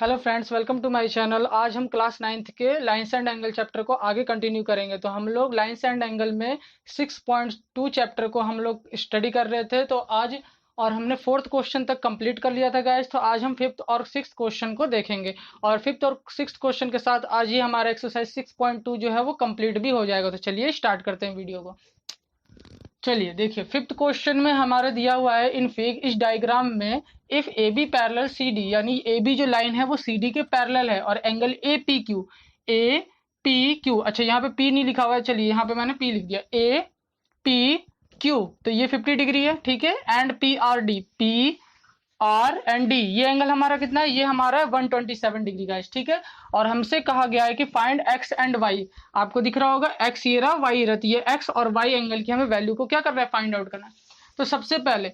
Hello friends, welcome to my channel. आज हम class 9th के लाइंस एंड एंगल चैप्टर को आगे कंटिन्यू करेंगे। तो हम लोग लाइंस एंड एंगल में 6.2 चैप्टर को हम लोग स्टडी कर रहे थे। तो आज और हमने फोर्थ क्वेश्चन तक कंप्लीट कर लिया था गाइस। तो आज हम फिफ्थ और सिक्स्थ क्वेश्चन को देखेंगे और फिफ्थ और सिक्स्थ क्वेश्चन के साथ आज ही हमारा एक्सरसाइज 6.2 जो है वो कंप्लीट भी हो जाएगा। तो चलिए स्टार्ट करते हैं वीडियो को। चलिए देखिए, फिफ्थ क्वेश्चन में हमारा दिया हुआ है इन फिग इस डायग्राम में if A B parallel C D, यानी ए बी जो लाइन है वो सी डी के पैरेलल है और एंगल ए पी क्यू, अच्छा यहाँ पे पी नहीं लिखा हुआ है, चलिए यहाँ पे मैंने पी लिख दिया, ए पी क्यू, तो ये 50 डिग्री है, ठीक है। And P are and D, ये एंगल हमारा कितना है, ये हमारा है 127 डिग्री का, ठीक है। और हमसे कहा गया है कि फाइंड एक्स एंड वाई, आपको दिख रहा होगा एक्स ये रहा, वाई रहा, ये एक्स और वाई एंगल की हमें वैल्यू को क्या कर रहा है, फाइंड आउट करना है। तो सबसे पहले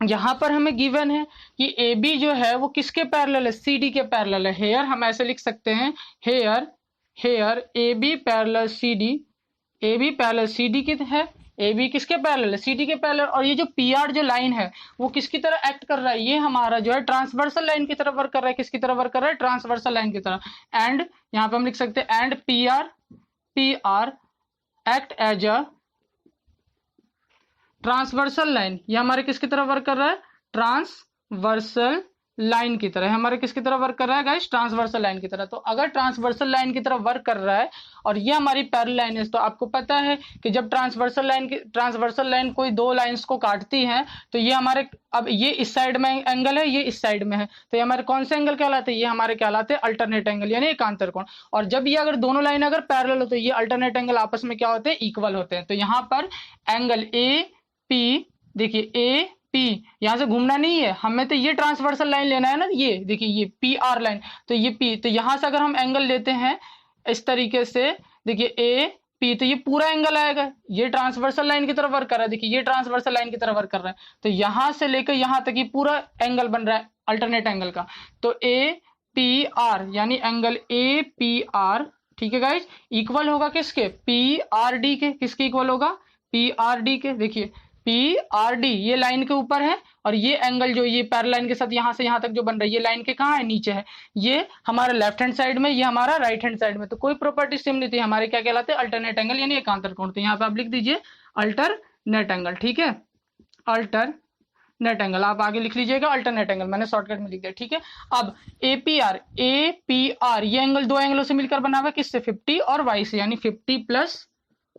यहाँ पर हमें गिवन है कि ए बी जो है वो किसके पैरेलल है, सी डी के पैरेलल है। हेयर हम ऐसे लिख सकते हैं, here A B parallel C D, A B parallel C D की है, ए बी किसके पैरेलल है, सी डी के पैरेलल। और ये जो पी आर जो लाइन है वो किसकी तरह एक्ट कर रहा है, ये हमारा जो है ट्रांसवर्सल लाइन की तरफ वर्क कर रहा है। किसकी तरफ वर्क कर रहा है, ट्रांसवर्सल लाइन की तरह। एंड यहाँ पे हम लिख सकते हैं and P R act as a transversal line, ये हमारे किसकी तरफ वर्क कर रहा है, ट्रांसवर्सल लाइन की तरह। हमारे किसकी तरफ वर्क कर रहा है गाइस, ट्रांसवर्सल लाइन की तरह। तो अगर ट्रांसवर्सल लाइन की तरफ वर्क कर रहा है और ये हमारी पैरेलल लाइन है, तो आपको पता है कि जब ट्रांसवर्सल लाइन कोई दो लाइंस को काटती है तो ये हमारे, अब ये इस साइड में एंगल है, ये इस साइड में है, तो ये हमारे कौन से एंगल कहलाते हैं, ये हमारे कहलाते हैं अल्टरनेट एंगल, यानी एकांतर कोण। और जब ये अगर दोनों लाइन अगर पैरेलल हो तो ये अल्टरनेट एंगल आपस में क्या होते हैं, इक्वल होते हैं। तो यहाँ पर एंगल ए पी, देखिए ए पी, यहां से घूमना नहीं है हमें, तो ये ट्रांसवर्सल लाइन लेना है ना, ये देखिए ये पी आर लाइन, तो ये पी, तो यहां से अगर हम एंगल लेते हैं इस तरीके से, देखिए ए पी, तो ये पूरा एंगल आएगा, ये ट्रांसवर्सल लाइन की तरफ वर्क कर रहा है, देखिए ये ट्रांसवर्सल लाइन की तरफ वर्क कर रहा है, तो यहां से लेकर यहां तक ये पूरा एंगल बन रहा है अल्टरनेट एंगल का। तो ए पी आर यानी एंगल ए पी आर, ठीक है गाइज, इक्वल होगा किसके, पी आर डी के। किसके इक्वल होगा, पी आर डी के। देखिए पी आर डी ये लाइन के ऊपर है और ये एंगल जो ये पैरेलल लाइन के साथ यहां से यहां तक जो बन रहा है, ये लाइन के कहाँ है, नीचे है। ये हमारा लेफ्ट हैंड साइड में, ये हमारा राइट हैंड साइड में, तो कोई प्रॉपर्टी सेम नहीं थी, हमारे क्या कहलाते हैं, अल्टरनेट एंगल यानी एकांतर कोण। तो यहाँ पे आप लिख दीजिए अल्टरनेट एंगल, ठीक है, अल्टरनेट एंगल आप आगे लिख लीजिएगा, अल्टरनेट एंगल मैंने शॉर्टकट में लिख दिया, ठीक है। अब ए पी आर ये एंगल दो एंगलों से मिलकर बना हुआ है, किससे, 50 और वाई से, यानी 50 प्लस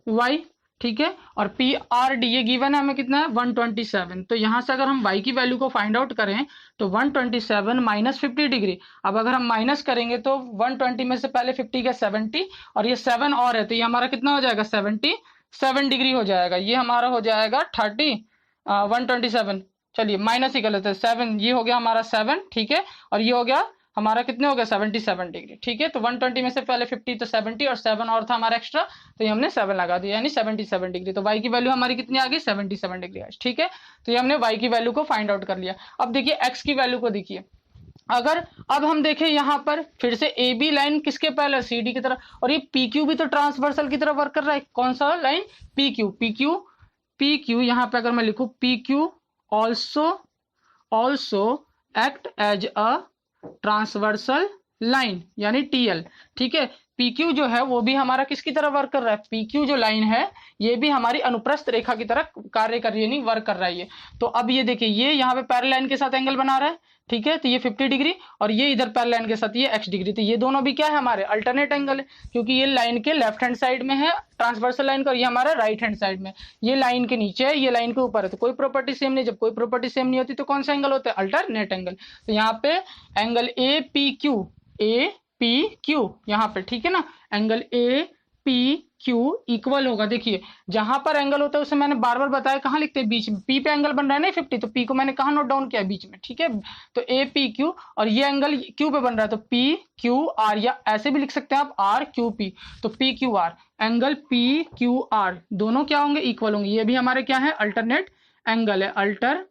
वाई, ठीक है। और पी आर डी ये गिवन है हमें कितना है, 127। तो यहां से अगर हम y की वैल्यू को फाइंड आउट करें तो 127 माइनस 50 डिग्री, अब अगर हम माइनस करेंगे तो 120 में से पहले 50 का 70 और ये 7 और है, तो ये हमारा कितना हो जाएगा, 77 डिग्री हो जाएगा। ये हमारा हो जाएगा 127, चलिए माइनस ही कर लेते हैं, 7 ये हो गया हमारा 7, ठीक है। और ये हो गया हमारा कितने हो गया, 77 डिग्री, ठीक है। तो 120 में से पहले 50 तो 70 और 7 और था हमारा एक्स्ट्रा, तो ये हमने 7 लगा दिया, यानी 77 डिग्री। तो y की वैल्यू हमारी कितनी आ गई, 77 डिग्री, ठीक है। तो ये हमने y की वैल्यू को फाइंड आउट कर लिया। अब देखिए x की वैल्यू को देखिए, अगर अब हम देखें यहाँ पर फिर से ए बी लाइन किसके पैरेलल, सी डी की तरफ, और ये पी क्यू भी तो ट्रांसवर्सल की तरफ वर्क कर रहा है। कौन सा लाइन, पी क्यू, यहाँ पे अगर मैं लिखूं P Q also act as a transversal line यानी टीएल, ठीक है। पीक्यू जो है वो भी हमारा किसकी तरह वर्क कर रहा है, पीक्यू जो लाइन है ये भी हमारी अनुप्रस्थ रेखा की तरह कार्य कर रही है, नहीं वर्क कर रहा है ये। तो अब ये देखिए, ये यहाँ पे पैरेलल लाइन के साथ एंगल बना रहा है, ठीक है, तो ये 50 डिग्री और ये इधर पैरेलल लाइन के साथ ये x डिग्री, तो ये दोनों भी क्या है, हमारे अल्टरनेट एंगल है, क्योंकि ये लाइन के लेफ्ट हैंड साइड में है ट्रांसवर्सल लाइन का, और ये हमारा राइट हैंड साइड में, ये लाइन के नीचे है, ये लाइन के ऊपर है। तो कोई प्रॉपर्टी सेम नहीं, जब कोई प्रॉपर्टी सेम नहीं होती तो कौन सा एंगल होता है, अल्टरनेट एंगल। तो यहाँ पे एंगल ए पी क्यू यहाँ पे, ठीक है ना, angle A P Q equal होगा, देखिए जहां पर एंगल होता है उसे मैंने बार बार बताया, कहाँ लिखते हैं, बीच में, पी पे एंगल बन रहा है ना 50, तो पी को मैंने कहाँ नोट डाउन किया, बीच में, ठीक है। तो ए पी क्यू और ये एंगल क्यू पे बन रहा है, तो पी क्यू आर, या ऐसे भी लिख सकते हैं आप आर क्यू पी, तो P Q R, angle P Q R दोनों क्या होंगे, इक्वल होंगे। ये भी हमारे क्या है, अल्टरनेट एंगल है, अल्टरनेट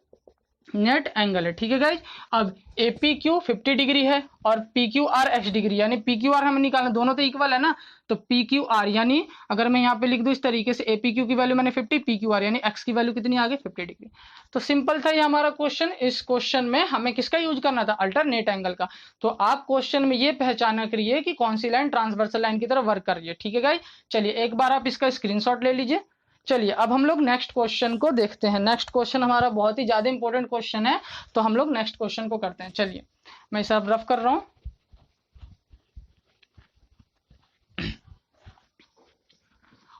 नेट एंगल है, ठीक है गाइज। अब ए पी क्यू 50 डिग्री है और P Q R x degree, यानी पी क्यू आर हमें निकालना, दोनों तो इक्वल है ना, तो पी क्यू आर यानी अगर मैं यहाँ पे लिख दूं इस तरीके से, ए पी क्यू की वैल्यू मैंने 50, पी क्यू आर यानी एक्स की वैल्यू कितनी आ गई 50 डिग्री। तो सिंपल था ये हमारा क्वेश्चन। इस क्वेश्चन में हमें किसका यूज करना था, अल्टरनेट एंगल का। तो आप क्वेश्चन में ये पहचाना करिए कि कौन सी लाइन ट्रांसवर्सल लाइन की तरह वर्क कर रही है, ठीक है गाइज। चलिए एक बार आप इसका स्क्रीनशॉट ले लीजिए। चलिए अब हम लोग नेक्स्ट क्वेश्चन को देखते हैं। नेक्स्ट क्वेश्चन हमारा बहुत ही ज्यादा इंपॉर्टेंट क्वेश्चन है, तो हम लोग नेक्स्ट क्वेश्चन को करते हैं। चलिए मैं इसे अब रफ कर रहा हूं।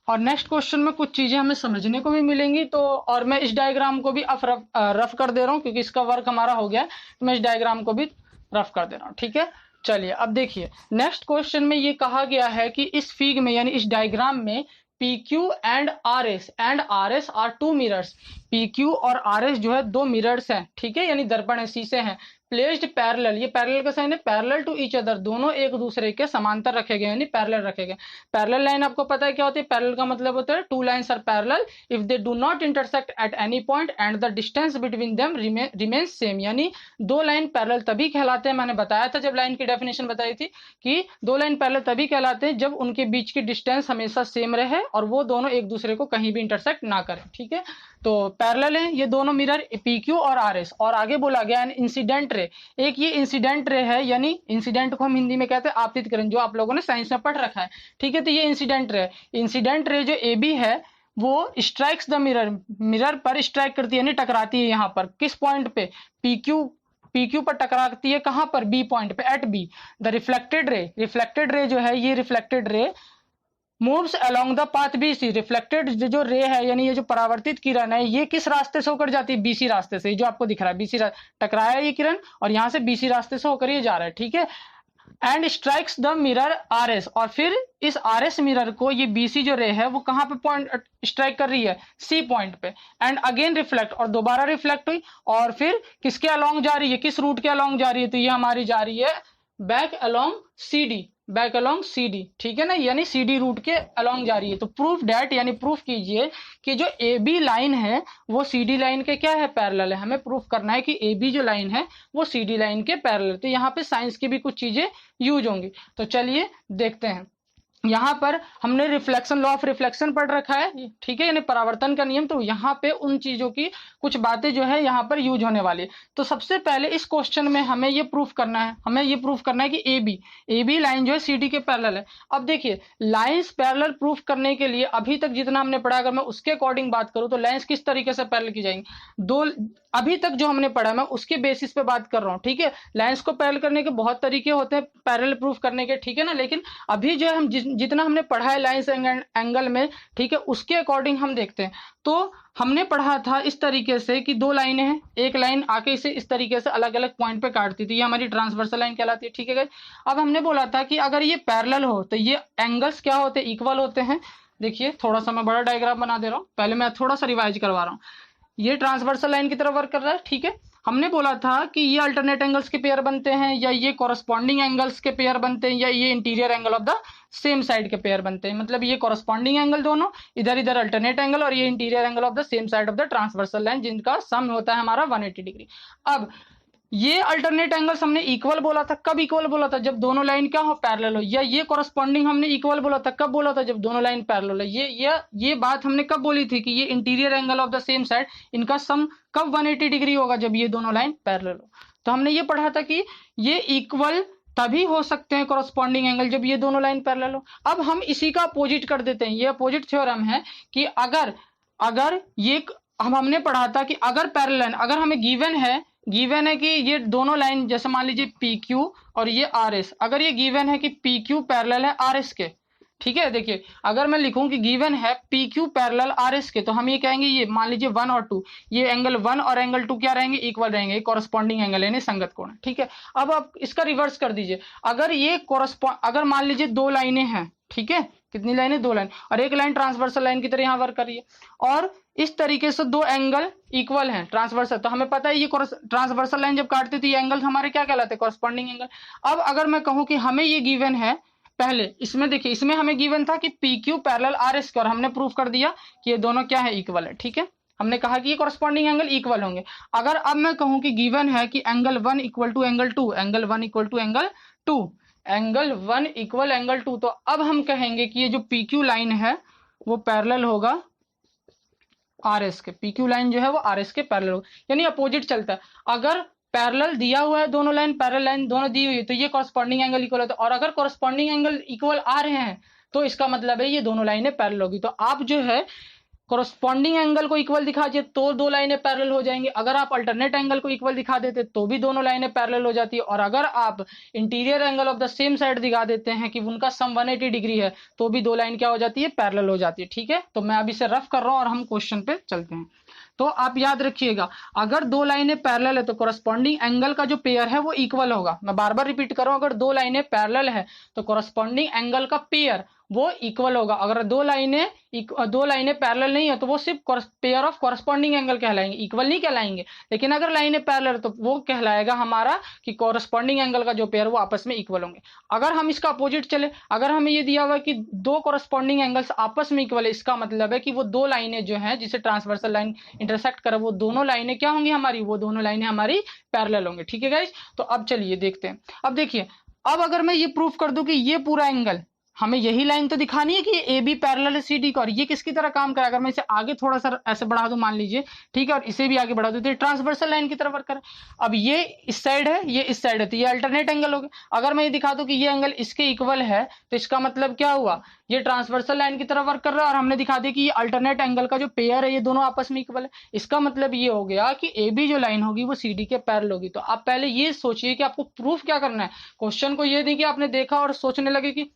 और नेक्स्ट क्वेश्चन में कुछ चीजें हमें समझने को भी मिलेंगी, तो और मैं इस डायग्राम को भी रफ कर दे रहा हूं क्योंकि इसका वर्क हमारा हो गया है, तो मैं इस डायग्राम को भी रफ कर दे रहा हूं, ठीक है। चलिए अब देखिए नेक्स्ट क्वेश्चन में ये कहा गया है कि इस फिग में यानी इस डायग्राम में PQ and RS are two mirrors. PQ और RS जो है दो मिरर्स हैं, ठीक है, यानी दर्पण है, शीशे हैं। प्लेस्ड पैरेलल, ये पैरेलल का साइन है, पैरेलल टू ईच अदर, दोनों एक दूसरे के समांतर रखे गए यानी पैरेलल रखे गए। पैरेलल लाइन आपको पता है क्या होती है, पैरेलल का मतलब होता है two lines are parallel if they do not intersect at any point and the distance between them remains same, यानी दो लाइन पैरेलल तभी कहलाते हैं, मैंने बताया था जब लाइन की डेफिनेशन बताई थी कि दो लाइन पैरेलल तभी कहलाते हैं जब उनके बीच की डिस्टेंस हमेशा सेम रहे और वो दोनों एक दूसरे को कहीं भी इंटरसेक्ट ना करें, ठीक है। तो पैरेलल है ये दोनों मिरर PQ और RS। और आगे बोला गया इंसिडेंट रे, एक ये इंसिडेंट रे है, यानी इंसिडेंट को हम हिंदी में कहते हैं आपतित किरण, जो आप लोगों ने साइंस में पढ़ रखा है, ठीक है। तो ये इंसिडेंट रे, इंसिडेंट रे जो AB है वो स्ट्राइक्स द मिरर, मिरर पर स्ट्राइक करती है यानी टकराती है। यहाँ पर किस पॉइंट पे, PQ पर टकराती है, कहां पर, B पॉइंट पे, at B। The reflected ray जो है, ये reflected ray moves along the path BC। Reflected जो रे है यानी ये जो परावर्तित किरण है, ये किस रास्ते से होकर जाती है, BC रास्ते से, जो आपको दिख रहा है BC टकराया ये किरण और यहां से BC रास्ते से होकर ये जा रहा है, ठीक है। And strikes the mirror RS, और फिर इस RS मिरर को ये BC जो रे है वो कहां पे पॉइंट स्ट्राइक कर रही है, C पॉइंट पे। एंड अगेन रिफ्लेक्ट, और दोबारा रिफ्लेक्ट हुई और फिर किसके अलोंग जा रही है, किस रूट के अलोंग जा रही है, तो ये हमारी जा रही है बैक अलोंग CD, ठीक है ना, यानी CD रूट के अलोंग जा रही है। तो प्रूफ डेट, यानी प्रूफ कीजिए कि जो AB लाइन है वो CD लाइन के क्या है, पैरेलल है। हमें प्रूफ करना है कि AB जो लाइन है वो CD लाइन के पैरेलल। तो यहाँ पे साइंस की भी कुछ चीजें यूज होंगी, तो चलिए देखते हैं। यहाँ पर हमने रिफ्लेक्शन, लॉ ऑफ रिफ्लेक्शन पढ़ रखा है, ठीक है, यानी परावर्तन का नियम। तो यहाँ पे उन चीजों की कुछ बातें जो है यहाँ पर यूज होने वाली है। तो सबसे पहले इस क्वेश्चन में हमें ये प्रूफ करना है, कि AB लाइन जो है CD के पैरेलल है। अब देखिए लाइंस पैरेलल प्रूफ करने के लिए अभी तक जितना हमने पढ़ा, अगर मैं उसके अकॉर्डिंग बात करूं तो लाइंस किस तरीके से पैरेलल की जाएंगी, दो अभी तक जो हमने पढ़ा मैं उसके बेसिस पे बात कर रहा हूँ, ठीक है। लाइंस को पैरेलल करने के बहुत तरीके होते हैं पैरेलल प्रूफ करने के, ठीक है ना, लेकिन अभी जो है हम जितना हमने पढ़ा है लाइंस एंगल में, ठीक है, उसके अकॉर्डिंग हम देखते हैं। तो हमने पढ़ा था इस तरीके से कि दो लाइनें हैं, एक लाइन आके इसे इस तरीके से अलग अलग पॉइंट पे काटती थी, ये हमारी ट्रांसवर्सल लाइन कहलाती है, ठीक है। अब हमने बोला था कि अगर ये पैरेलल हो तो ये एंगल्स क्या होते हैं, इक्वल होते हैं। देखिए थोड़ा सा मैं बड़ा डायग्राम बना दे रहा हूँ, पहले मैं थोड़ा सा रिवाइज करवा रहा हूँ। ये ट्रांसवर्सल लाइन की तरह वर्क कर रहा है, ठीक है। हमने बोला था कि ये अल्टरनेट एंगल्स के पेयर बनते हैं, या ये कॉरस्पॉन्डिंग एंगल्स के पेयर बनते हैं, या ये interior angle of the same side के पेयर बनते हैं। मतलब ये कॉरस्पॉन्डिंग एंगल दोनों, इधर अल्टरनेट एंगल, और ये interior angle of the same side of the transversal line, जिनका सम होता है हमारा 180 डिग्री। अब ये अल्टरनेट एंगल्स हमने इक्वल बोला था, कब इक्वल बोला था, जब दोनों लाइन क्या हो, पैरेलल हो। या ये कॉरस्पॉन्डिंग हमने इक्वल बोला था, कब बोला था, जब दोनों लाइन पैरेलल है। ये बात हमने कब बोली थी कि ये interior angle of the same side, इनका सम कब 180 डिग्री होगा, जब ये दोनों लाइन पैरेलल हो। तो हमने ये पढ़ा था कि ये इक्वल तभी हो सकते हैं कॉरस्पॉन्डिंग एंगल जब ये दोनों लाइन पैरेलल हो। अब हम इसी का अपोजिट कर देते हैं, ये अपोजिट थ्योरम है कि अगर ये हमने पढ़ा था कि अगर पैरेलल, अगर हमें गिवन है कि ये दोनों लाइन, जैसे मान लीजिए PQ और ये RS, अगर ये गिवन है कि PQ पैरेलल है RS के, ठीक है। देखिए अगर मैं लिखूं कि गिवन है PQ पैरेलल RS के, तो हम ये कहेंगे, ये मान लीजिए 1 और 2, ये एंगल 1 और एंगल 2 क्या रहेंगे, इक्वल रहेंगे, कॉरस्पॉन्डिंग एंगल यानी संगत कोण, ठीक है। अब आप इसका रिवर्स कर दीजिए, अगर मान लीजिए दो लाइनें हैं, ठीक है, कितनी लाइनें, दो लाइन, और एक लाइन ट्रांसवर्सल लाइन की तरह यहाँ वर्क कर रही है, और इस तरीके से दो एंगल इक्वल हैं ट्रांसवर्सल, तो हमें पता है ये ट्रांसवर्सल लाइन जब काटती थी ये एंगल हमारे क्या कहलाते हैं, कॉरस्पॉन्डिंग एंगल। अब अगर मैं कहूं कि हमें ये गिवन है, पहले इसमें देखिए, इसमें हमें गिवन था कि PQ पैरेलल RS के, और हमने प्रूफ कर दिया कि ये दोनों क्या है, इक्वल है, ठीक है। हमने कहा कि ये कॉरस्पॉन्डिंग एंगल इक्वल होंगे। अगर अब मैं कहूं कि गिवन है कि angle 1 equal to angle 2, angle 1 equal to angle 2, angle 1 equal angle 2, तो अब हम कहेंगे कि ये जो पीक्यू लाइन है वो पैरेलल होगा आरएस के। पीक्यू लाइन जो है वो आरएस के पैरेलल होगा, यानी अपोजिट चलता है। अगर पैरेलल दिया हुआ है, दोनों लाइन पैरेलल लाइन दोनों दी हुई है, तो ये कॉरस्पॉन्डिंग एंगल इक्वल होता है। और अगर कॉरस्पॉन्डिंग एंगल इक्वल आ रहे हैं तो इसका मतलब है ये दोनों लाइनें पैरेलल होगी। तो आप जो है कॉरस्पॉन्डिंग एंगल को इक्वल दिखा दिए तो दो लाइनें पैरेलल हो जाएंगी। अगर आप अल्टरनेट एंगल को इक्वल दिखा देते तो भी दोनों लाइनें पैरेलल हो जाती है। और अगर आप interior angle of the same side दिखा देते हैं कि उनका सम 180 डिग्री है तो भी दो लाइन क्या हो जाती है, पैरेलल हो जाती है। ठीक है, तो मैं अभी इसे रफ कर रहा हूं और हम क्वेश्चन पे चलते हैं। तो आप याद रखिएगा, अगर दो लाइनें पैरेलल है तो कॉरस्पॉन्डिंग एंगल का जो पेयर है वो इक्वल होगा। मैं बार बार रिपीट कर रहा हूं, अगर दो लाइनें पैरेलल है तो कॉरस्पॉन्डिंग एंगल का पेयर वो इक्वल होगा। अगर दो लाइनें पैरेलल नहीं है तो वो सिर्फ पेयर ऑफ कॉरस्पॉन्डिंग एंगल कहलाएंगे, इक्वल नहीं कहलाएंगे। लेकिन अगर लाइनें पैरेलल तो वो कहलाएगा हमारा कि कॉरस्पॉन्डिंग एंगल का जो पेयर वो आपस में इक्वल होंगे। अगर हम इसका अपोजिट चले, अगर हमें ये दिया हुआ है कि दो कॉरस्पॉन्डिंग एंगल्स आपस में इक्वल है, इसका मतलब है कि वो दो लाइनें जो है जिसे ट्रांसवर्सल लाइन इंटरसेक्ट करे वो दोनों लाइनें क्या होंगी हमारी, वो दोनों लाइनें हमारी पैरेलल होंगी। ठीक है गाइस, तो अब चलिए देखते हैं। अब देखिए, अब अगर मैं ये प्रूफ कर दूं कि ये पूरा एंगल, हमें यही लाइन तो दिखानी है कि ए बी पैरेलल है सी डी का, और ये किसकी तरह काम करेगा। अगर मैं इसे आगे थोड़ा सा ऐसे बढ़ा दूं मान लीजिए, ठीक है, और इसे भी आगे बढ़ा दूं तो ट्रांसवर्सल लाइन की तरफ वर्क करे। अब ये इस साइड है, ये इस साइड है, तो ये अल्टरनेट एंगल हो गया। अगर मैं ये दिखा दूं कि ये एंगल इसके इक्वल है तो इसका मतलब क्या हुआ, ये ट्रांसवर्सल लाइन की तरफ वर्क कर रहा है। और हमने दिखा दिया कि ये अल्टरनेट एंगल का जो पेयर है ये दोनों आपस में इक्वल है। इसका मतलब ये हो गया कि ए बी जो लाइन होगी वो सी डी के पैरेलल होगी। तो आप पहले ये सोचिए कि आपको प्रूफ क्या करना है। क्वेश्चन को ये नहीं कि आपने देखा और सोचने लगे कि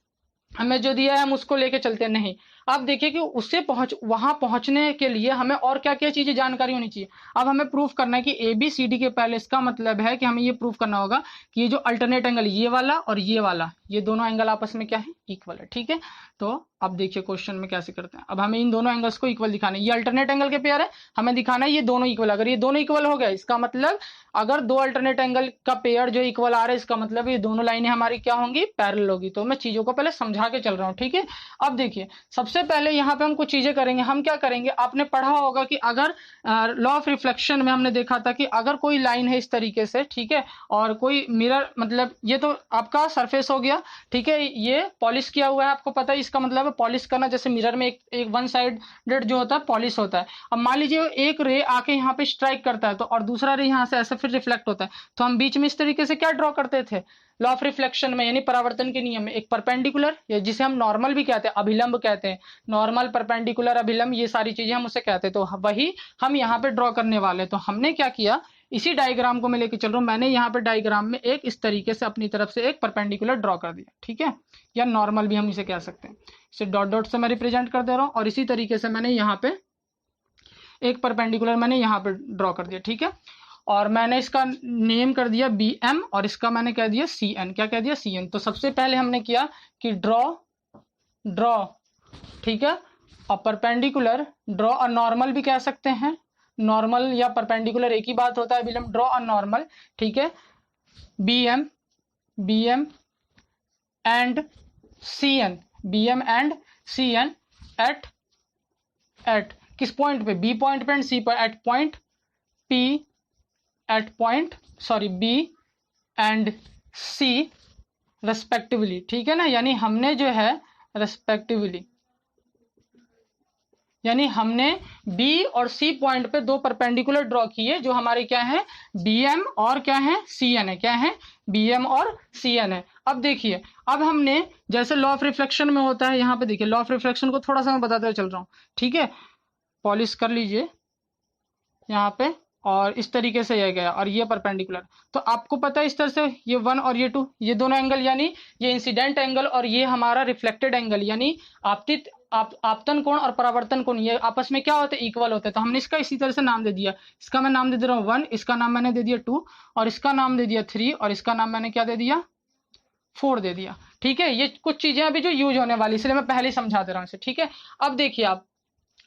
हमें जो दिया है हम उसको लेके चलते हैं, नहीं। आप देखिए कि उससे वहां पहुंचने के लिए हमें और क्या क्या चीजें जानकारी होनी चाहिए। अब हमें प्रूफ करना है कि ए बी सी डी के पहले, इसका मतलब है कि हमें ये प्रूफ करना होगा कि ये जो अल्टरनेट एंगल ये वाला और ये वाला, ये दोनों एंगल आपस में क्या है, इक्वल है। ठीक है, तो अब देखिए क्वेश्चन में कैसे करते हैं। अब हमें इन दोनों एंगल्स को इक्वल दिखाना है, ये अल्टरनेट एंगल के पेयर है, हमें दिखाना है ये दोनों इक्वल। अगर ये दोनों इक्वल हो गया इसका मतलब, अगर दो अल्टरनेट एंगल का पेयर जो इक्वल आ रहा है इसका मतलब ये दोनों लाइनें हमारी क्या होंगी, पैरेलल होगी। तो मैं चीजों को पहले समझा के चल रहा हूँ। ठीक है, अब देखिए सबसे पहले यहाँ पे हम कुछ चीजें करेंगे। हम क्या करेंगे, आपने पढ़ा होगा कि अगर लॉ ऑफ रिफ्लेक्शन में हमने देखा था कि अगर कोई लाइन है इस तरीके से, ठीक है, और कोई मिरर, मतलब ये तो आपका सरफेस हो गया, ठीक है, ये पॉलिश किया हुआ है, आपको पता है इसका मतलब है पॉलिश करना। जैसे मिरर में एक वन साइडेड जो होता है पॉलिश होता है। अब मान लीजिए एक रे आके यहाँ पे स्ट्राइक करता है तो, और दूसरा रे यहाँ से ऐसे फिर रिफ्लेक्ट होता है, तो हम बीच में इस तरीके से क्या ड्रॉ करते थे लॉ ऑफ रिफ्लेक्शन में, यानी परावर्तन के नियम में, एक परपेंडिकुलर, या जिसे हम नॉर्मल भी कहते हैं, अभिलंब कहते हैं, नॉर्मल, परपेंडिकुलर, अभिलंब, ये सारी चीजें हम उसे कहते हैं। तो वही हम यहाँ पे ड्रॉ करने वाले हैं। तो हमने क्या किया, इसी डायग्राम को मैं लेके चल रहा हूँ। मैंने यहाँ पे डायग्राम में एक इस तरीके से अपनी तरफ से एक परपेंडिकुलर ड्रॉ कर दिया, ठीक है, या नॉर्मल भी हम इसे कह सकते हैं। इसे डॉट डॉट से मैं रिप्रेजेंट कर दे रहा हूँ, और इसी तरीके से मैंने यहाँ पे एक परपेंडिकुलर मैंने यहाँ पे ड्रॉ कर दिया, ठीक है। और मैंने इसका नेम कर दिया बी एम, और इसका मैंने कह दिया सी एन। क्या कह दिया, सी एन। तो सबसे पहले हमने किया कि ड्रॉ, ठीक है, और परपेंडिकुलर ड्रॉ, और नॉर्मल भी कह सकते हैं, नॉर्मल या परपेंडिकुलर एक ही बात होता है, विलम ड्रॉ और नॉर्मल, ठीक है, B M and C N, B M and C N at किस पॉइंट पे, बी पॉइंट पे एंड सी पर, at point P, at point B and C respectively, ठीक है ना। यानी हमने जो है रेस्पेक्टिवली, यानी हमने B और C पॉइंट पे दो परपेंडिकुलर ड्रॉ किए जो हमारे क्या है, BM और क्या है, CN है। क्या है, BM और CN है। अब देखिए, अब हमने जैसे लॉ ऑफ रिफ्लेक्शन में होता है, यहाँ पे देखिए लॉ ऑफ रिफ्लेक्शन को थोड़ा सा मैं बताते हुए चल रहा हूँ, ठीक है, पॉलिश कर लीजिए यहाँ पे, और इस तरीके से ये गया, और ये परपेंडिकुलर। तो आपको पता है इस तरह से ये 1 और ये 2, ये दोनों एंगल, यानी ये इंसिडेंट एंगल और ये हमारा रिफ्लेक्टेड एंगल, यानी आपतन कोण और परावर्तन कोण, ये आपस में क्या होते हैं, इक्वल होते हैं। तो हमने इसका इसी तरह से नाम दे दिया। इसका मैं नाम दे दे रहा हूँ 1, इसका नाम मैंने दे दिया 2, और इसका नाम दे दिया 3, और इसका नाम मैंने क्या दे दिया, 4 दे दिया, ठीक है। ये कुछ चीजें अभी जो यूज होने वाली, इसलिए मैं पहले ही समझा दे रहा हूँ इसे, ठीक है। अब देखिए आप,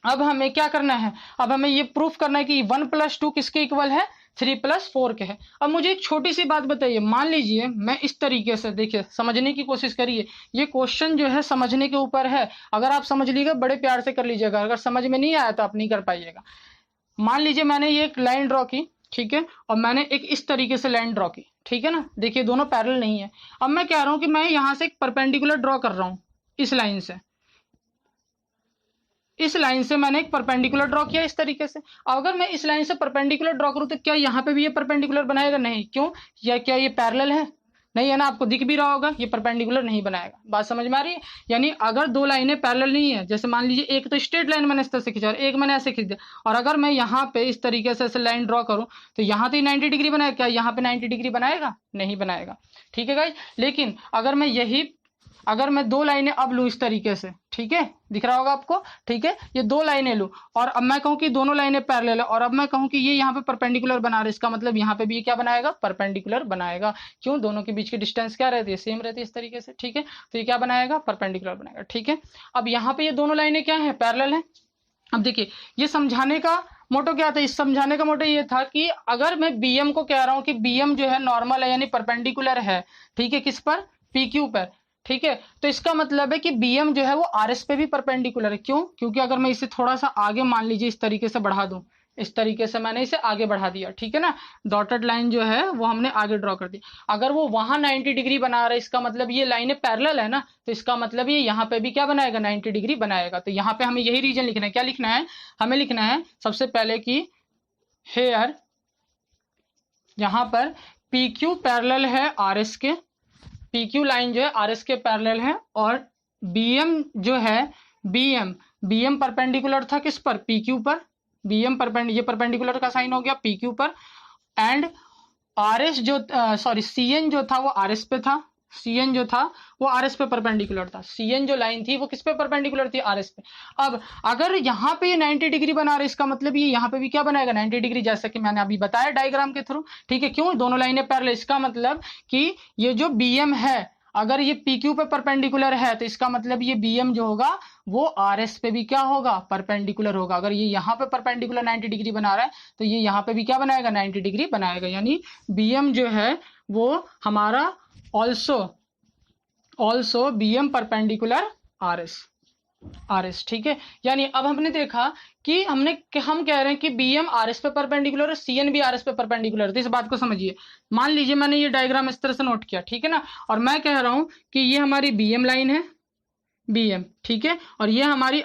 अब हमें क्या करना है, अब हमें ये प्रूफ करना है कि 1 + 2 किसके इक्वल है, 3 + 4 के है। अब मुझे एक छोटी सी बात बताइए, मान लीजिए मैं इस तरीके से, देखिए समझने की कोशिश करिए, ये क्वेश्चन जो है समझने के ऊपर है। अगर आप समझ लीजिएगा बड़े प्यार से कर लीजिएगा, अगर समझ में नहीं आया तो आप नहीं कर पाइएगा। मान लीजिए मैंने ये एक लाइन ड्रॉ की, ठीक है, और मैंने एक इस तरीके से लाइन ड्रॉ की, ठीक है ना, देखिए दोनों पैरेलल नहीं है। अब मैं कह रहा हूं कि मैं यहां से एक परपेंडिकुलर ड्रॉ कर रहा हूं, इस लाइन से, इस लाइन से मैंने एक परपेंडिकुलर ड्रॉ किया इस तरीके से। अगर मैं इस लाइन से परपेंडिकुलर ड्रॉ करूं तो क्या यहाँ पे भी ये परपेंडिकुलर बनाएगा? नहीं। क्यों? या क्या ये पैरेलल है? नहीं है ना, आपको दिख भी रहा होगा ये परपेंडिकुलर नहीं बनाएगा। बात समझ में आ रही है? यानी अगर दो लाइनें पैरेलल नहीं है, जैसे मान लीजिए एक तो स्ट्रेट लाइन मैंने इस तरह से खींचा और एक मैंने ऐसे खींच दिया, और अगर मैं यहाँ पे इस तरीके से ऐसे लाइन ड्रॉ करूं तो यहाँ तो 90 डिग्री बनाएगा, क्या यहाँ पे 90 डिग्री बनाएगा? नहीं बनाएगा। ठीक है गाइस, लेकिन अगर मैं दो लाइनें अब लूं इस तरीके से, ठीक है, दिख रहा होगा आपको, ठीक है, ये दो लाइनें लूं और अब मैं कहूं कि दोनों लाइनें पैरेलल है, और अब मैं कहूं कि ये यहाँ पे परपेंडिकुलर बना रहा है, इसका मतलब यहाँ पे भी ये क्या बनाएगा? परपेंडिकुलर बनाएगा। क्यों? दोनों के बीच की डिस्टेंस क्या रहती है? सेम रहती है इस तरीके से, ठीक है, तो ये क्या बनाएगा? परपेंडिकुलर बनाएगा। ठीक है, अब यहाँ पे ये दोनों लाइनें क्या है? पैरेलल है। अब देखिए, ये समझाने का मोटो क्या था? इस समझाने का मोटो ये था कि अगर मैं बीएम को कह रहा हूं कि बीएम जो है नॉर्मल है यानी परपेंडिकुलर है, ठीक है, किस पर? पीक्यू पर, ठीक है, तो इसका मतलब है कि बीएम जो है वो आरएस पे भी परपेंडिकुलर है। क्यों? क्योंकि अगर मैं इसे थोड़ा सा आगे मान लीजिए इस तरीके से बढ़ा दूं, इस तरीके से मैंने इसे आगे बढ़ा दिया, ठीक है ना, डॉटेड लाइन जो है वो हमने आगे ड्रॉ कर दी, अगर वो वहां 90 डिग्री बना रहा है, इसका मतलब ये लाइनें पैरेलल है ना, तो इसका मतलब ये यहाँ पे भी क्या बनाएगा? 90 डिग्री बनाएगा। तो यहाँ पे हमें यही रीजन लिखना है। क्या लिखना है? हमें लिखना है सबसे पहले कि हेयर, यहां पर PQ पैरेलल है RS के, PQ लाइन जो है RS के पैरेलल है, और BM जो है BM परपेंडिकुलर था किस पर? PQ पर। ये परपेंडिकुलर का साइन हो गया PQ पर, एंड RS जो CN जो था वो RS पे था, CN जो था वो RS पे परपेंडिकुलर था। CN जो लाइन थी वो किस पे परपेंडिकुलर थी? RS पे। अब अगर यहाँ पे ये 90 डिग्री बना रहे, इसका मतलब ये यहाँ पे भी क्या बनाएगा? 90 डिग्री, जैसा कि मैंने अभी बताया डायग्राम के थ्रू। ठीक है, क्यों? दोनों लाइनें पैरेलल, इसका मतलब कि ये जो BM है, अगर ये PQ पे परपेंडिकुलर है तो इसका मतलब ये BM जो होगा वो RS पे भी क्या होगा? परपेंडिकुलर होगा। अगर ये यहाँ पे परपेंडिकुलर 90 डिग्री बना रहा है तो ये यहाँ पे भी क्या बनाएगा? 90 डिग्री बनाएगा। यानी BM जो है वो हमारा ऑल्सो BM परपेंडिकुलर RS। ठीक है, यानी अब हमने देखा कि हम कह रहे हैं कि BM RS पे परपेंडिकुलर है, CN भी RS पे परपेंडिकुलर है। तो इस बात को समझिए। मान लीजिए मैंने ये डायग्राम इस तरह से नोट किया, ठीक है ना, और मैं कह रहा हूं कि ये हमारी BM लाइन है, BM, ठीक है, और ये हमारी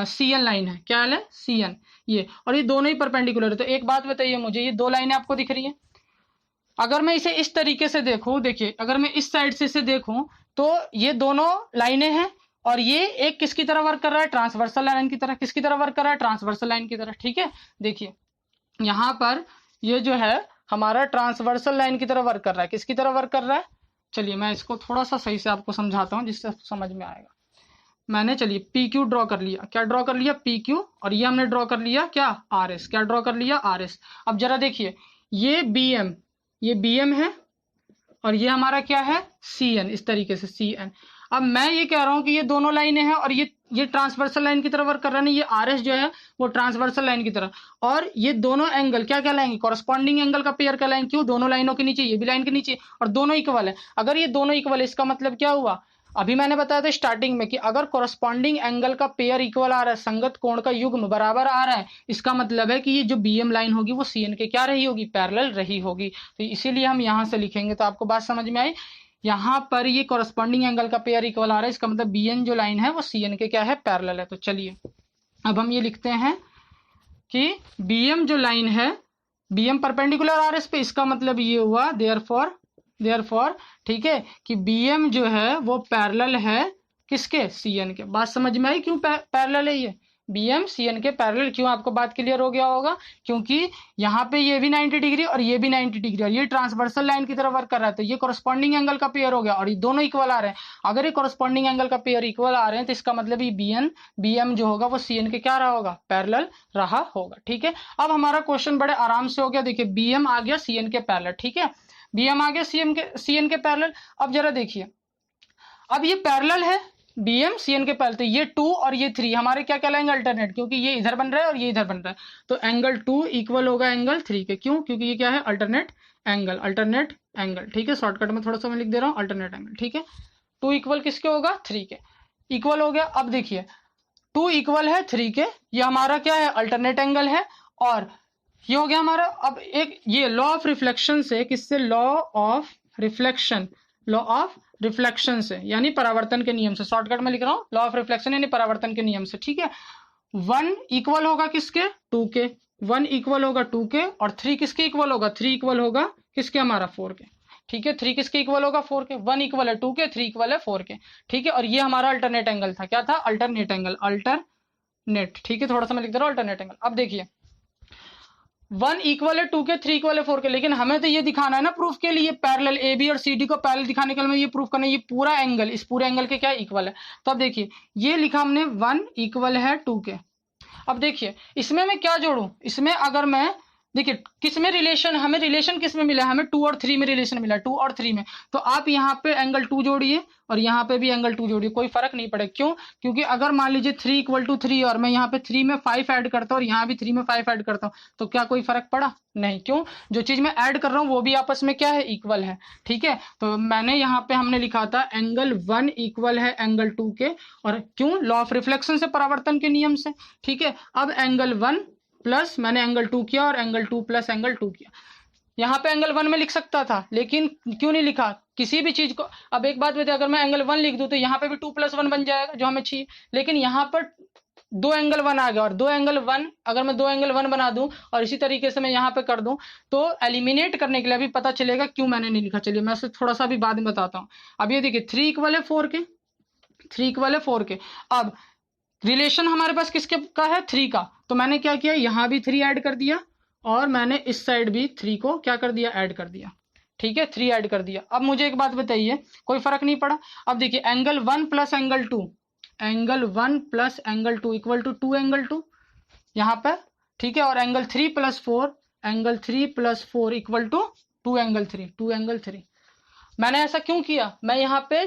CN लाइन है। क्या है? CN, ये, और ये दोनों ही परपेंडिकुलर है। तो एक बात बताइए मुझे, ये दो लाइनें आपको दिख रही है? अगर मैं इसे इस तरीके से देखूं, देखिए, अगर मैं इस साइड से इसे देखूं तो ये दोनों लाइनें हैं, और ये एक किसकी तरह वर्क कर रहा है? ट्रांसवर्सल लाइन की तरह। किसकी तरह वर्क कर रहा है? ट्रांसवर्सल लाइन की तरह। ठीक है, देखिए यहां पर ये जो है हमारा ट्रांसवर्सल लाइन की तरह वर्क कर रहा है। किसकी तरह वर्क कर रहा है? चलिए मैं इसको थोड़ा सा सही से आपको समझाता हूं जिससे समझ में आएगा। मैंने, चलिए, PQ ड्रॉ कर लिया। क्या ड्रॉ कर लिया? PQ, और ये हमने ड्रॉ कर लिया क्या? RS। क्या ड्रॉ कर लिया? RS। अब जरा देखिए, ये BM है, और ये हमारा क्या है? CN, इस तरीके से CN। अब मैं ये कह रहा हूं कि ये दोनों लाइनें हैं, और ये ट्रांसवर्सल लाइन की तरह वर्क कर रहा है ना, ये RS जो है वो ट्रांसवर्सल लाइन की तरह, और ये दोनों एंगल क्या कहलाएंगे? कॉरस्पॉन्डिंग एंगल का पेयर कहलाएंगे। क्यों? दोनों लाइनों के नीचे, ये भी लाइन के नीचे, और दोनों इक्वल है। अगर ये दोनों इक्वल है, इसका मतलब क्या हुआ? अभी मैंने बताया था स्टार्टिंग में कि अगर कॉरस्पॉन्डिंग एंगल का पेयर इक्वल आ रहा है, संगत कोण का युग्म बराबर आ रहा है, इसका मतलब है कि ये जो BM लाइन होगी वो CN के क्या रही होगी? पैरेलल रही होगी। तो इसीलिए हम यहां से लिखेंगे। तो आपको बात समझ में आई? यहां पर ये कॉरस्पॉन्डिंग एंगल का पेयर इक्वल आ रहा है, इसका मतलब BN जो लाइन है वो CN के क्या है? पैरेलल है। तो चलिए अब हम ये लिखते हैं कि BM जो लाइन है, BM परपेंडिकुलर RS पे, इसका मतलब ये हुआ देयरफॉर, ठीक है, कि BM जो है वो पैरेलल है किसके? CN के। बात समझ में आई क्यों पैरेलल है ये? BM CN के पैरेलल। क्यों? आपको बात क्लियर हो गया होगा, क्योंकि यहाँ पे ये भी 90 डिग्री और ये भी 90 डिग्री, और ये ट्रांसवर्सल लाइन की तरह वर्क कर रहा है, तो ये कॉरस्पॉन्डिंग एंगल का पेयर हो गया, और ये दोनों इक्वल आ रहे हैं। अगर ये कॉरस्पॉन्डिंग एंगल का पेयर इक्वल आ रहे हैं तो इसका मतलब ये BM जो होगा वो CN के क्या रहा होगा? पैरेलल रहा होगा। ठीक है, अब हमारा क्वेश्चन बड़े आराम से हो गया। देखिए, BM आ गया CN के पैरेलल, ठीक है, BM आ गया CN के पैरेलल। अब जरा देखिए, अब ये पैरेलल है BM CN के पैरेलल, तो ये 2 और ये 3 हमारे क्या कहलाएंगे? अल्टरनेट, क्योंकि ये इधर बन रहा है और ये इधर बन रहा है, तो एंगल 2 इक्वल होगा एंगल 3 के। क्यों? क्योंकि ये क्या है? Alternate angle. ठीक है, शॉर्टकट में थोड़ा सा मैं लिख दे रहा हूँ, अल्टरनेट एंगल। ठीक है, 2 इक्वल किसके होगा? 3 के, इक्वल हो गया। अब देखिए 2 इक्वल है 3 के, ये हमारा क्या है? अल्टरनेट एंगल है, और ये हो गया हमारा। अब एक ये लॉ ऑफ रिफ्लेक्शन से, किससे, law of reflection, law of reflection से यानी परावर्तन के नियम से, शॉर्टकट में लिख रहा हूं, लॉ ऑफ रिफ्लेक्शन यानी परावर्तन के नियम से, ठीक है। 1 इक्वल होगा किसके, 2 के, 1 इक्वल होगा 2 के, और 3 किसके इक्वल होगा, 3 इक्वल होगा किसके, हमारा 4 के, ठीक है। 3 किसके इक्वल होगा, 4 के। 1 इक्वल है 2 के, 3 इक्वल है 4 के, ठीक है। और ये हमारा अल्टरनेट एंगल था, क्या था, अल्टरनेट एंगल, अल्टरनेट, ठीक है। थोड़ा सा मैं लिख दे रहा हूं अल्टरनेट एंगल। अब देखिए 1 इक्वल है 2 के, 3 इक्वल है 4 के, लेकिन हमें तो ये दिखाना है ना प्रूफ के लिए, पैरेलल ए बी और सी डी को पैरेलल दिखाने के लिए हमें ये प्रूफ करना है ये पूरा एंगल इस पूरे एंगल के क्या इक्वल है। तो अब देखिए ये लिखा हमने 1 इक्वल है 2 के। अब देखिए इसमें मैं क्या जोड़ूं, इसमें अगर मैं, देखिए किस में रिलेशन, हमें रिलेशन किस में मिला, हमें 2 और 3 में रिलेशन मिला, 2 और 3 में। तो आप यहाँ पे एंगल 2 जोड़िए और यहाँ पे भी एंगल 2 जोड़िए, कोई फर्क नहीं पड़ेगा। क्यों, क्योंकि अगर मान लीजिए 3 इक्वल टू 3 और मैं यहाँ पे 3 में 5 ऐड करता हूँ और यहाँ भी 3 में 5 ऐड करता हूँ, तो क्या कोई फर्क पड़ा, नहीं। क्यों, जो चीज मैं ऐड कर रहा हूँ वो भी आपस में क्या है, इक्वल है, ठीक है। तो मैंने यहाँ पे हमने लिखा था एंगल 1 इक्वल है एंगल 2 के, और क्यों, लॉ ऑफ रिफ्लेक्शन से, परावर्तन के नियम से, ठीक है। अब एंगल 1 प्लस मैंने एंगल 2 किया और एंगल 2 प्लस एंगल 2 किया। यहाँ पे एंगल 1 में लिख सकता था, लेकिन क्यों नहीं लिखा, किसी भी चीज को। अब एक बात बताइए, अगर मैं एंगल 1 लिख दूं तो यहाँ पे भी 2 + 1 बन जाएगा जो हमें चाहिए, लेकिन यहाँ पर 2 एंगल 1 आ गया, और 2 एंगल 1 अगर मैं 2 एंगल 1 बना दूं और इसी तरीके से मैं यहाँ पे कर दूं, तो एलिमिनेट करने के लिए अभी पता चलेगा क्यों मैंने नहीं लिखा। चलिए मैं थोड़ा सा भी बाद में बताता हूँ। अब ये देखिए 3 इक्वल है 4 के, 3 इक्वल है 4 के। अब रिलेशन हमारे पास किसके का है, 3 का, तो मैंने क्या किया, यहां भी 3 ऐड कर दिया और मैंने इस साइड भी 3 को क्या कर दिया, ऐड कर दिया, ठीक है, 3 ऐड कर दिया। अब मुझे एक बात बताइए, कोई फर्क नहीं पड़ा। अब देखिए angle 1 plus angle 2, angle 1 plus angle 2 equal to 2 angle 2 यहाँ पे, ठीक है। और angle 3 plus 4, angle 3 plus 4 equal to 2 angle 3, 2 angle 3। मैंने ऐसा क्यों किया, मैं यहाँ पे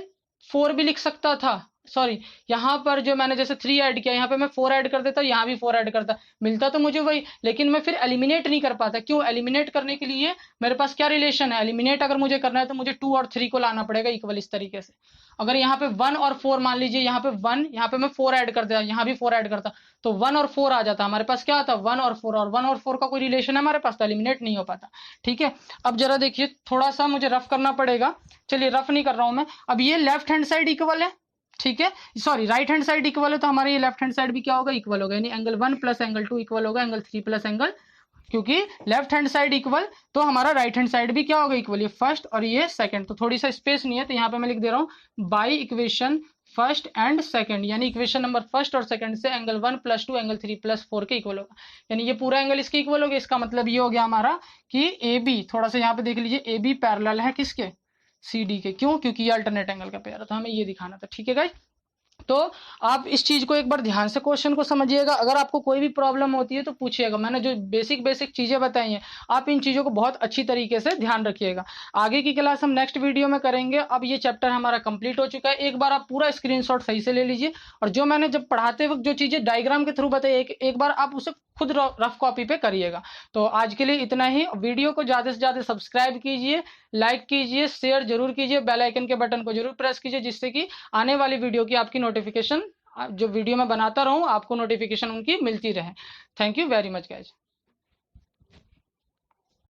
4 भी लिख सकता था, सॉरी यहाँ पर जो मैंने जैसे 3 ऐड किया, यहाँ पे मैं 4 ऐड कर देता, यहाँ भी 4 ऐड करता, मिलता तो मुझे वही, लेकिन मैं फिर एलिमिनेट नहीं कर पाता। क्यों, एलिमिनेट करने के लिए मेरे पास क्या रिलेशन है, एलिमिनेट अगर मुझे करना है तो मुझे 2 और 3 को लाना पड़ेगा इक्वल इस तरीके से। अगर यहाँ पे 1 और 4 मान लीजिए, यहाँ पे 1, यहाँ पे मैं 4 ऐड कर दिया, यहाँ भी 4 ऐड करता, तो 1 और 4 आ जाता, हमारे पास क्या आता, 1 और 4, और 1 और 4 का कोई रिलेशन है हमारे पास, तो एलिमिनेट नहीं हो पाता, ठीक है। अब जरा देखिए थोड़ा सा मुझे रफ करना पड़ेगा, चलिए रफ नहीं कर रहा हूं मैं। अब ये लेफ्ट हैंड साइड इक्वल है, ठीक है, sorry right hand side equal है, तो हमारे ये लेफ्ट हैंड साइड भी क्या होगा, इक्वल होगा, यानी एंगल 1 प्लस एंगल 2 इक्वल होगा एंगल 3 प्लस एंगल, क्योंकि लेफ्ट हैंड साइड इक्वल तो हमारा राइट हैंड साइड भी क्या होगा, इक्वल, ये फर्स्ट और ये सेकंड। तो थोड़ी सा स्पेस नहीं है, तो यहाँ पे मैं लिख दे रहा हूँ by equation first and second, यानी इक्वेशन नंबर फर्स्ट और सेकंड से एंगल 1 + 2 एंगल 3 + 4 के इक्वल होगा, यानी ये पूरा एंगल इसके इक्वल हो गया। इसका मतलब ये हो गया हमारा कि ए बी, थोड़ा सा यहाँ पे देख लीजिए, ए बी पैरेलल है किसके, सी डी के। क्यों, क्योंकि ये अल्टरनेट एंगल का पेयर है, तो हमें ये दिखाना था, ठीक है गाइस। तो आप इस चीज को एक बार ध्यान से क्वेश्चन को समझिएगा, अगर आपको कोई भी प्रॉब्लम होती है तो पूछिएगा। मैंने जो बेसिक चीजें बताई हैं, आप इन चीजों को बहुत अच्छी तरीके से ध्यान रखिएगा। आगे की क्लास हम नेक्स्ट वीडियो में करेंगे। अब ये चैप्टर हमारा कंप्लीट हो चुका है, एक बार आप पूरा स्क्रीनशॉट सही से ले लीजिए, और जो मैंने जब पढ़ाते वक्त जो चीजें डायग्राम के थ्रू बताई, एक बार आप उसे खुद रफ कॉपी पे करिएगा। तो आज के लिए इतना ही। वीडियो को ज्यादा से ज्यादा सब्सक्राइब कीजिए, लाइक कीजिए, शेयर जरूर कीजिए, बेल आइकन के बटन को जरूर प्रेस कीजिए, जिससे कि आने वाली वीडियो की आपकी नोटिफिकेशन, जो वीडियो मैं बनाता रहूं, आपको नोटिफिकेशन उनकी मिलती रहे। Thank you very much guys.